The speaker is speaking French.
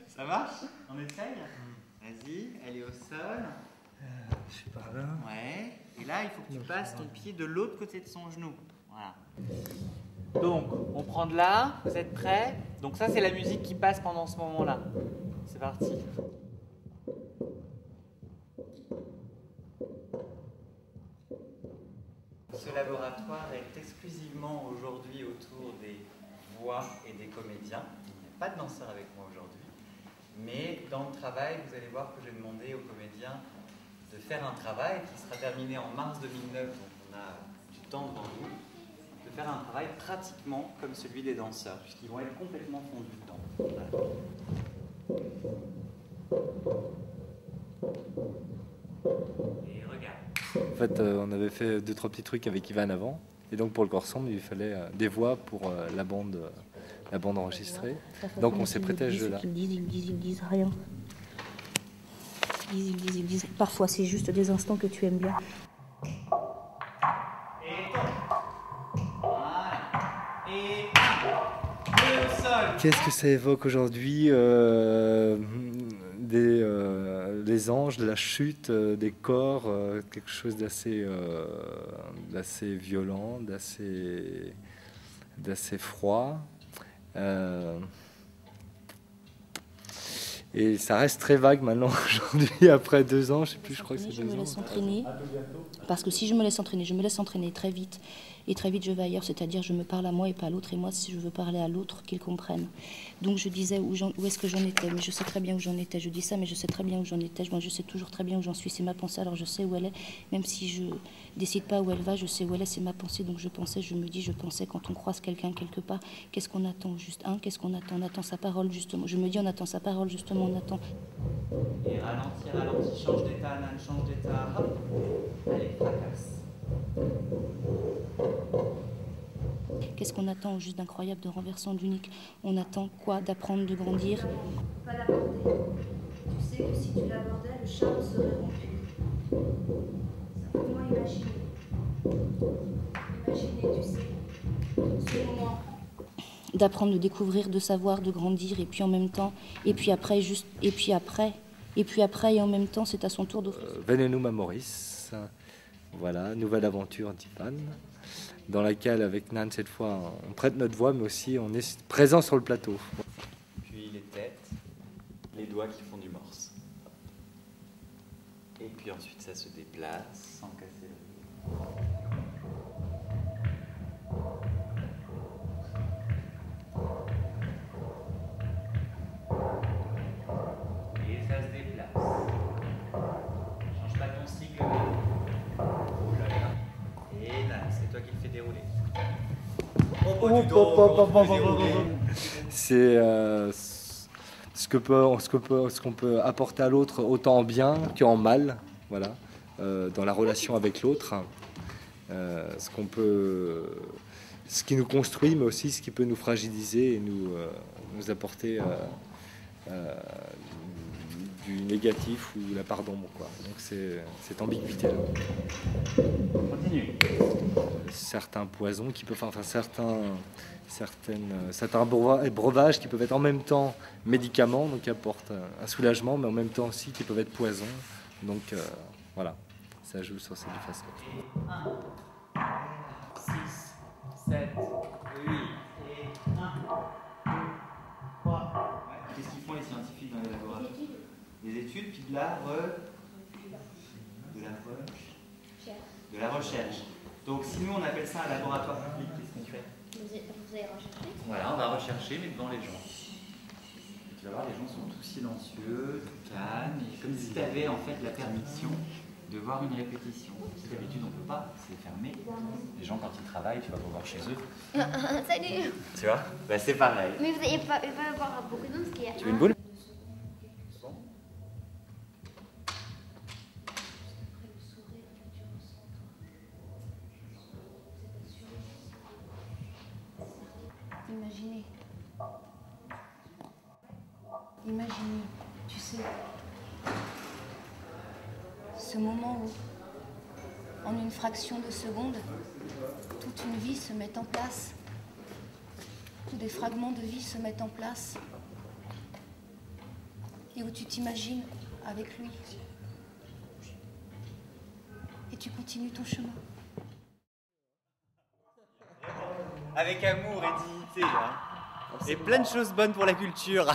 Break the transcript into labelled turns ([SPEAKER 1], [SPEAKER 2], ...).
[SPEAKER 1] Ça marche? On essaye? Vas-y, elle est au sol.
[SPEAKER 2] Je suis par là.
[SPEAKER 1] Ouais. Et là, il faut que tu passes ton pied de l'autre côté de son genou. Voilà. Donc, on prend de là. Vous êtes prêts? Donc ça, c'est la musique qui passe pendant ce moment-là. C'est parti. Ce laboratoire est exclusivement aujourd'hui autour des voix et des comédiens. Il n'y a pas de danseur avec moi aujourd'hui. Mais dans le travail, vous allez voir que j'ai demandé aux comédiens de faire un travail qui sera terminé en mars 2009, donc on a du temps devant nous, de faire un travail pratiquement comme celui des danseurs, puisqu'ils vont être complètement fondus dedans. Voilà. Et regarde.
[SPEAKER 2] En fait, on avait fait 2-3 petits trucs avec Ivan avant. Et donc pour le corps sombre, il fallait des voix pour la bande enregistrée. Donc on s'est prêté à ce jeu-là.
[SPEAKER 3] Ils disent rien. Ils disent. Parfois, c'est juste des instants que tu aimes bien.
[SPEAKER 1] Et tombe. Voilà. Et au sol.
[SPEAKER 2] Qu'est-ce que ça évoque aujourd'hui des anges, de la chute, des corps, quelque chose d'assez violent, d'assez froid. Et ça reste très vague maintenant aujourd'hui, après 2 ans, je sais plus, je crois que c'est 2 ans.
[SPEAKER 3] Je me laisse entraîner, parce que si je me laisse entraîner très vite, et très vite je vais ailleurs, c'est-à-dire je me parle à moi et pas à l'autre, et moi si je veux parler à l'autre, qu'il comprenne. Donc je disais où est-ce que j'en étais, mais je sais très bien où j'en étais, je dis ça, mais je sais très bien où j'en étais, moi je sais toujours très bien où j'en suis, c'est ma pensée, alors je sais où elle est, même si je décide pas où elle va, je sais où elle est, c'est ma pensée, donc je pensais, je me dis, je pensais, quand on croise quelqu'un quelque part, qu'est-ce qu'on attend, juste, qu'est-ce qu'on attend, on attend sa parole justement, je me dis on attend sa parole justement, on attend.
[SPEAKER 1] Et ralentis, change d'état, Nan, change d'état, hop, allez, fracasse.
[SPEAKER 3] Qu'est-ce qu'on attend, juste d'incroyable, de renversant, d'unique? On attend quoi? D'apprendre, de grandir.
[SPEAKER 4] Pas l'aborder. Tu sais que si tu l'abordais, le charme serait rompu. Simplement imaginer. Imaginer, tu sais, ce moment.
[SPEAKER 3] D'apprendre, de découvrir, de savoir, de grandir, et puis en même temps, et puis après, et en même temps, c'est à son tour d'offrir.
[SPEAKER 2] Venez-nous, Maurice. Voilà, nouvelle aventure d'Ivan, dans laquelle, avec Nan, cette fois, on prête notre voix, mais aussi on est présent sur le plateau.
[SPEAKER 1] Puis les têtes, les doigts qui font du morse. Et puis ensuite, ça se déplace sans casser le rythme. Et ça se déplace. Change pas ton cycle. Oh là là. Et là, c'est toi qui le fais dérouler.
[SPEAKER 2] C'est ce qu'on peut apporter à l'autre, autant en bien qu'en mal, voilà, dans la relation avec l'autre. Ce qui nous construit, mais aussi ce qui peut nous fragiliser et nous apporter du négatif ou la part d'ombre, quoi. Donc c'est cette ambiguïté-là.
[SPEAKER 1] Continue.
[SPEAKER 2] Certains poisons qui peuvent, enfin certains breuvages qui peuvent être en même temps médicaments, donc qui apportent un soulagement, mais en même temps aussi qui peuvent être poisons. Donc voilà, ça joue sur ces 2 facettes.
[SPEAKER 1] Et 1, 6, 7, 8, et 1, 2, 3. Qu'est-ce qu'ils font les scientifiques dans les laboratoires? Des études, puis de la recherche. Donc si nous on appelle ça un laboratoire public, qu'est-ce qu'on fait?
[SPEAKER 4] Vous allez rechercher?
[SPEAKER 1] Voilà, on va rechercher, mais devant les gens. Et tu vas voir, les gens sont tous silencieux, tout calmes, et comme si tu avais en fait la permission de voir une répétition. Si d'habitude on ne peut pas, c'est fermé. Les gens quand ils travaillent, tu vas pas voir chez eux.
[SPEAKER 4] Salut!
[SPEAKER 1] Tu vois? Bah, c'est pareil.
[SPEAKER 4] Mais vous n'allez pas avoir beaucoup d'eau, parce qu'il y a...
[SPEAKER 2] Tu veux une boule?
[SPEAKER 4] Imaginez, tu sais.
[SPEAKER 3] ce moment où, en une fraction de seconde, toute une vie se met en place, où des fragments de vie se mettent en place, et où tu t'imagines avec lui. Et tu continues ton chemin.
[SPEAKER 1] Avec amour et dignité, hein. Et plein de choses bonnes pour la culture.